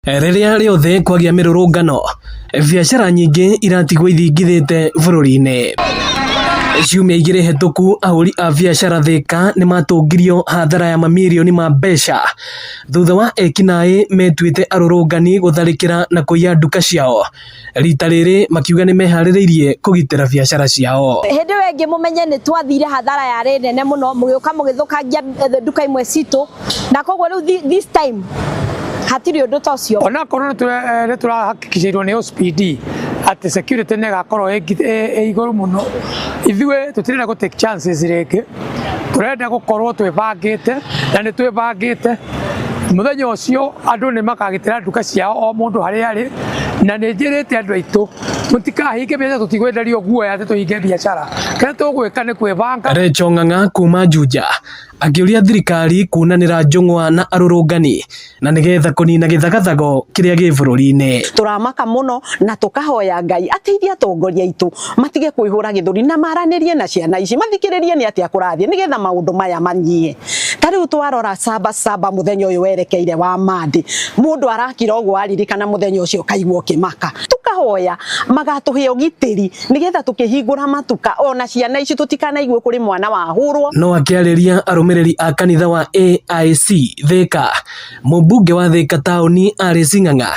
Rĩrĩa rĩothe kwagĩa mĩrũrũngano, biacara nyingĩ iratigwo ithingithĩte bũrũri-inĩ. Ciumia igĩrĩ hetũku, ahũri a biacara Thika nĩ matũngirio hathara ya mamirioni ma mbeca thutha wa ekinaĩ metuĩte arũrũngani gũtharĩkĩra na kũiya nduka ciao. Rita rĩrĩ makiuga nĩ meharĩrĩirie kũgitĩra biacara ciao. Hĩndĩ ĩyo ĩngĩ mũmenye nĩ twathire hathara yarĩ nene mũno, mũgĩũka mũgĩthũkangia nduka imwe citũ, na koguo rĩu this time hatiri ũndũ ta ũcio. Ona korwo nĩ tũrahakikicĩirwo nĩ OCPD atĩ security nĩ ĩgakorwo ĩ igũrũ mũno, ithuĩ tũtirenda gũ take chances rĩngĩ, tũrenda gũkorwo twĩbangĩte na nĩ twĩbangĩte. Mũthenya ũcio andũ nĩ makagitĩra nduka ciao o mũndũ harĩa arĩ, na nĩ njĩrĩte andũ aitũ mũtikahinge biacara, tũtigwenderio guoya atĩ tũhinge biacara, kĩrĩa tũgwĩka nĩ kwĩbanga. Rachel Ng'ang'a kuma Juja akĩũria thirikari kunanĩra njũng'wa na arũrũngani na nĩgetha kũnina gĩthagathago kĩrĩa gĩ bũrũri-inĩ. Tũramaka mũno na tũkahoya Ngai ateithie atongoria aitũ matige kwĩhũra gĩthũri na maranĩrie na ciana ici, mathikĩrĩrie nĩ atĩa kũrathiĩ nĩgetha maũndũ maya manyie. Ta rĩu twarora Sabasaba mũthenya ũyũ werekeire wa Mandi, mũndũ arakira ũguo aririkana mũthenya ũcio kaigua ũkĩmaka. Tukahoya magatũhe ũgitĩri nĩgetha tũkĩhingũra matuka ona ciana ici tũtikanaigue kũrĩ mwana wahũrwo. No akĩarĩria arũmĩrĩri a kanitha wa AIC Thika, mũmbunge wa Thika taũni Alice Ng'ang'a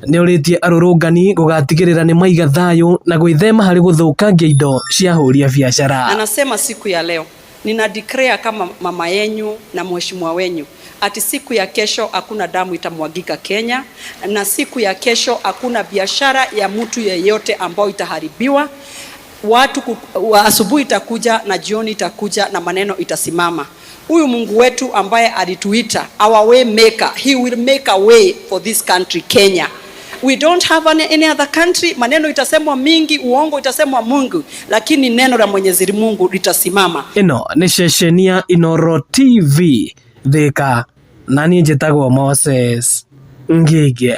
nĩ orĩtie arũrũngani gũgatigĩrĩra nĩ maiga thayũ na gwĩthema harĩ gũthũkangia indo cia ahũri a biacara. Anasema siku ya leo nina declare kama mama yenyu na mheshimiwa wenyu ati siku ya kesho hakuna damu itamwagika Kenya, na siku ya kesho hakuna biashara ya mtu yeyote ambayo itaharibiwa. Watu asubuhi itakuja na jioni itakuja na maneno itasimama. Huyu Mungu wetu ambaye alituita our way maker, he will make a way for this country Kenya. We don't have any other country. Maneno itasemwa mingi, uongo itasemwa Mungu, lakini neno la Mwenyezi Mungu litasimama. Ino ni ceceni ya Inooro TV Thika, na niĩ njĩtagwo Moses Ngige.